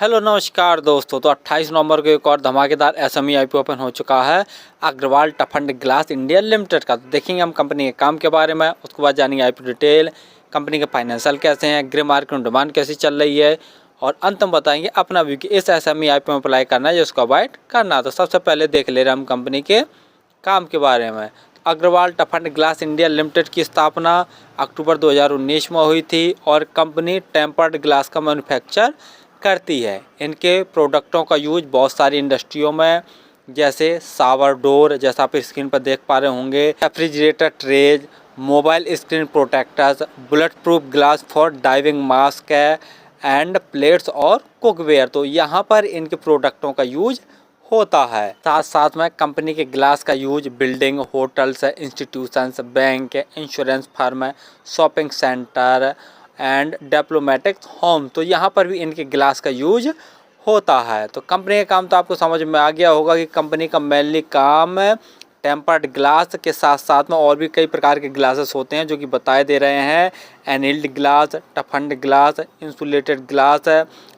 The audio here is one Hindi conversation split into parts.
हेलो नमस्कार दोस्तों। तो 28 नवंबर को एक और धमाकेदार एसएमई आईपीओ ओपन हो चुका है Agarwal tough and glass India limited का। तो देखेंगे हम कंपनी के काम के बारे में, उसके बाद जानेंगे आईपीओ डिटेल, कंपनी के फाइनेंशियल कैसे हैं, ग्रे मार्केट में डिमांड कैसी चल रही है, और अंत में बताएंगे अपना व्यू कि इस एसएमई आईपीओ में अप्लाई करना है या उसको अवॉइड करना है। तो सबसे पहले देख ले रहे हैं हम कंपनी के काम के बारे में। Agarwal tough and glass India limited की स्थापना अक्टूबर 2019 में हुई थी और कंपनी टेम्पर्ड ग्लास का मैन्युफैक्चर करती है। इनके प्रोडक्टों का यूज बहुत सारी इंडस्ट्रियों में, जैसे शावर डोर, जैसा आप स्क्रीन पर देख पा रहे होंगे, refrigerator trays, mobile screen protectors, bulletproof glass for diving mask and plates और कुकवेयर। तो यहाँ पर इनके प्रोडक्टों का यूज होता है। साथ साथ में कंपनी के ग्लास का use building, hotels, institutions, bank, insurance firm, shopping centre and diplomatic home, तो यहाँ पर भी इनके ग्लास का यूज होता है। तो कंपनी का काम तो आपको समझ में आ गया होगा कि कंपनी का मेनली काम टेम्पर्ड ग्लास के साथ साथ में और भी कई प्रकार के ग्लासेस होते हैं जो कि बताए दे रहे हैं। Annealed glass, toughened glass, insulated glass,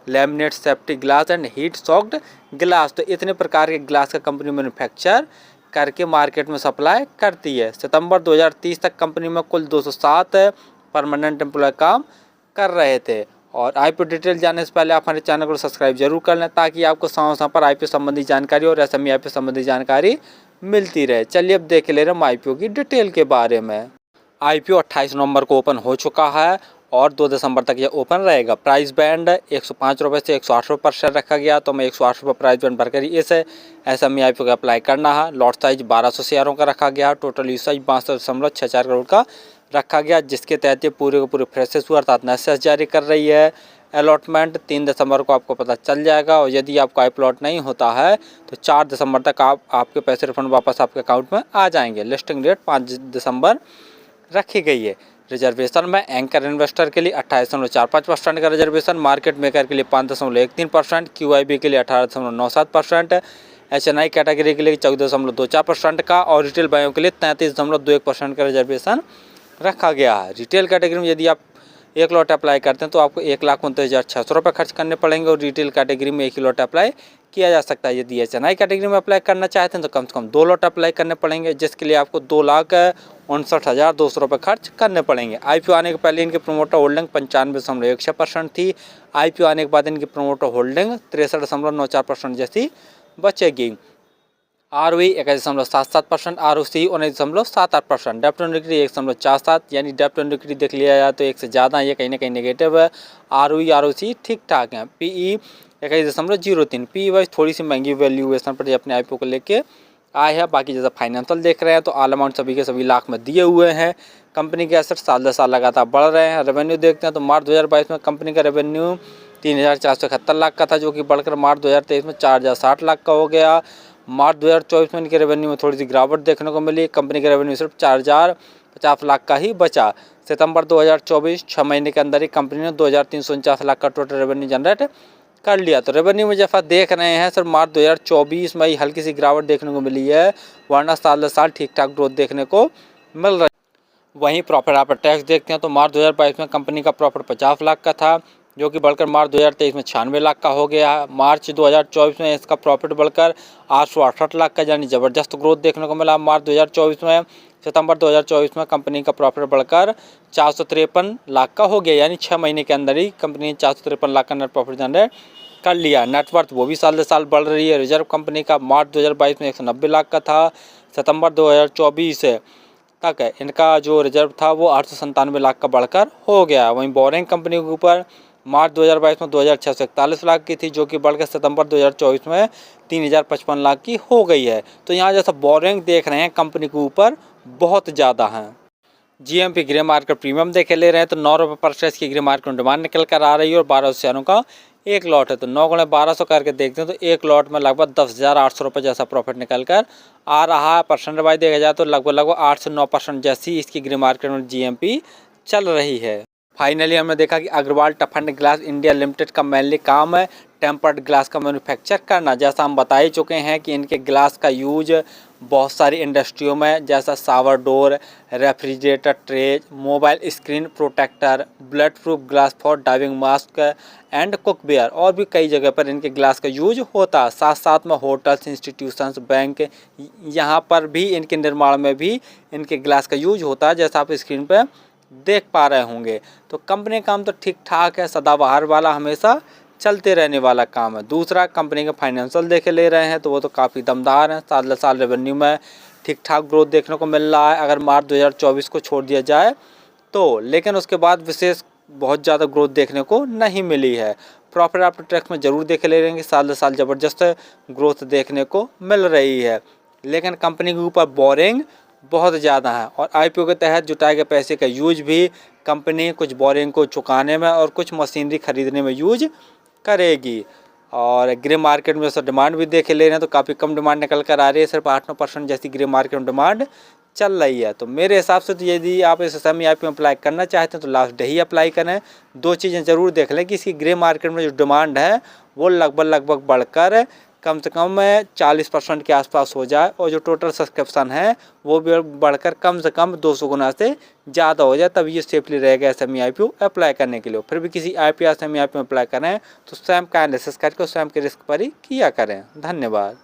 laminate safety glass and heat socked glass. तो इतने प्रकार के ग्लास का कंपनी मैन्युफैक्चर करके मार्केट में सप्लाई करती है। सितंबर 2030 तक कंपनी में कुल 207 परमानेंट एम्प्लॉय काम कर रहे थे। और आईपीओ डिटेल जानने से पहले आप हमारे चैनल को सब्सक्राइब जरूर कर लें ताकि आपको समय पर आईपीओ संबंधी जानकारी और एसएमई आईपीओ संबंधी जानकारी मिलती रहे। चलिए अब देख ले रहे हम आईपीओ की डिटेल के बारे में। आईपीओ 28 नवंबर को ओपन हो चुका है और 2 दिसंबर तक यह ओपन रहेगा। प्राइस बैंड 105 रुपये से 108 रुपये पर शेयर रखा गया, तो मैं 108 रुपये प्राइस बैंड भरकर इस एसएमई आईपीओ का अप्लाई करना है। लॉट साइज 1200 शेयरों का रखा गया। टोटल यूसेज 62.64 करोड़ का रखा गया, जिसके तहत ये पूरे के पूरे फ्रेशेस हुआ अर्थात नसेस जारी कर रही है। अलॉटमेंट 3 दिसंबर को आपको पता चल जाएगा और यदि आपको आई प्लॉट नहीं होता है तो 4 दिसंबर तक आपके पैसे रिफंड वापस आपके अकाउंट में आ जाएंगे। लिस्टिंग डेट 5 दिसंबर रखी गई है। रिजर्वेशन में एंकर इन्वेस्टर के लिए 28.45% का रिजर्वेशन, मार्केट मेकर के लिए 5.13%, QIB के लिए 18.97%, HNI कैटेगरी के लिए 14.24% का और रिटेल बायों के लिए 33.21% का रिजर्वेशन रखा गया है। रिटेल कैटेगरी में यदि आप एक लॉट अप्लाई करते हैं तो आपको 1,29,600 रुपये खर्च करने पड़ेंगे और रिटेल कैटेगरी में एक ही लॉट अप्लाई किया जा सकता है। यदि HNI कैटेगरी में अप्लाई करना चाहते हैं तो कम से कम 2 लॉट अप्लाई करने पड़ेंगे, जिसके लिए आपको 2,59,200 रुपये खर्च करने पड़ेंगे। आईपीओ आने के पहले इनकी प्रोमोटर होल्डिंग 95.16% थी। आईपीओ आने के बाद इनकी प्रोमोटर होल्डिंग 63.94% जैसी बचेगी। ROE 21.77%, ROC 19.78%, डेप्ट टू इक्विटी 1.47, यानी डेप्ट टू इक्विटी देख लिया जाए तो एक से ज़्यादा, ये कहीं ना कहीं नेगेटिव है। ROE ROC ठीक ठाक है। PE 21.03, PE वाइज थोड़ी सी महंगी वैल्यूएशन पर अपने आईपीओ को लेके आए हैं। बाकी जैसा फाइनेंशियल देख रहे हैं तो ऑल अमाउंट सभी के सभी लाख में दिए हुए हैं। कंपनी के एसेट साल दर साल लगातार बढ़ रहे हैं। रेवेन्यू देखते हैं तो मार्च 2022 में कंपनी का रेवेन्यू 3,471 लाख का था, जो कि बढ़कर मार्च 2023 में 4,060 लाख का हो गया। मार्च 2024 में इनके रेवेन्यू में थोड़ी सी गिरावट देखने को मिली। कंपनी का रेवेन्यू सिर्फ 4,050 लाख का ही बचा। सितंबर 2024 6 महीने के अंदर ही कंपनी ने 2,349 लाख का टोटल रेवेन्यू जनरेट कर लिया। तो रेवेन्यू में जैसा देख रहे हैं सर, मार्च 2024 में ही हल्की सी गिरावट देखने को मिली है, वरना साल दर साल ठीक ठाक ग्रोथ देखने को मिल रही है। वहीं प्रॉफिट आफ्टर टैक्स देखते हैं तो मार्च 2022 में कंपनी का प्रॉफिट 50 लाख का था, जो कि बढ़कर मार्च 2023 में 96 लाख का हो गया है। मार्च 2024 में इसका प्रॉफिट बढ़कर 868 लाख का, यानी ज़बरदस्त ग्रोथ देखने को मिला मार्च 2024 में। सितंबर 2024 में कंपनी का प्रॉफिट बढ़कर 453 लाख का हो गया, यानी 6 महीने के अंदर ही कंपनी ने 453 लाख का नेट प्रॉफिट जनरेट कर लिया। नेटवर्थ वो भी साल दर साल बढ़ रही है। रिजर्व कंपनी का मार्च 2022 में 190 लाख का था। सितंबर 2024 तक इनका जो रिजर्व था वो 897 लाख का बढ़कर हो गया। वहीं बोरिंग कंपनी के ऊपर मार्च 2022 में 2,641 लाख की थी, जो कि बढ़कर सितंबर 2024 में 3,055 लाख की हो गई है। तो यहाँ जैसा बोरिंग देख रहे हैं कंपनी के ऊपर बहुत ज़्यादा हैं। GMP ग्रे मार्केट प्रीमियम देखे ले रहे हैं तो 9 रुपये पर शेयर की ग्रे मार्केट में डिमांड निकल कर आ रही है और 1200 शेयरों का एक लॉट है। तो 9 गुणे 1200 करके देखते हैं तो एक लॉट में लगभग 10,800 रुपये जैसा प्रॉफिट निकल कर आ रहा है। परसेंट वाइज देखा जाए तो लगभग 8 से 9% जैसी इसकी ग्रे मार्केट में GMP चल रही है। फाइनली हमने देखा कि Agarwal tough and glass India limited का मेनली काम है टेम्पर्ड ग्लास का मैन्युफैक्चर करना। जैसा हम बता ही चुके हैं कि इनके ग्लास का यूज बहुत सारी इंडस्ट्रियों में, जैसा shower door, refrigerator tray, mobile screen protector, bulletproof glass for diving mask and cookware, और भी कई जगह पर इनके ग्लास का यूज होता है। साथ साथ में होटल्स, इंस्टीट्यूशंस, बैंक, यहाँ पर भी इनके निर्माण में भी इनके ग्लास का यूज होता है, जैसा आप स्क्रीन पर देख पा रहे होंगे। तो कंपनी का काम तो ठीक ठाक है, सदाबहार वाला, हमेशा चलते रहने वाला काम है। दूसरा, कंपनी के फाइनेंशियल देखे ले रहे हैं तो वो तो काफ़ी दमदार हैं। साल साल रेवेन्यू में ठीक ठाक ग्रोथ देखने को मिल रहा है, अगर मार्च 2024 को छोड़ दिया जाए तो। लेकिन उसके बाद विशेष बहुत ज़्यादा ग्रोथ देखने को नहीं मिली है। प्रॉफिट आफ्टर टैक्स में ज़रूर देखे ले रहेंगे, साल साल ज़बरदस्त ग्रोथ देखने को मिल रही है। लेकिन कंपनी के ऊपर बोरिंग बहुत ज़्यादा है, और IPO के तहत जुटाए गए पैसे का यूज भी कंपनी कुछ बोरिंग को चुकाने में और कुछ मशीनरी खरीदने में यूज करेगी। और ग्रे मार्केट में सब डिमांड भी देखे ले रहे हैं तो काफ़ी कम डिमांड निकल कर आ रही है, सिर्फ 8-9% जैसी ग्रे मार्केट में डिमांड चल रही है। तो मेरे हिसाब से तो यदि आप इस समय IPO में अप्लाई करना चाहते हैं तो लास्ट डे ही अप्लाई करें। दो चीज़ें ज़रूर देख लें कि इसकी ग्रे मार्केट में जो डिमांड है वो लगभग बढ़कर कम से कम 40% के आसपास हो जाए, और जो टोटल सब्सक्रिप्शन है वो भी बढ़कर कम से कम 200 गुना से ज़्यादा हो जाए, तब ये सेफली रहेगा SME IPO अप्लाई करने के लिए। फिर भी किसी IPO या SME IPO में अप्लाई करें तो स्वयं का एनालिसिस करके स्वयं के रिस्क पर ही किया करें। धन्यवाद।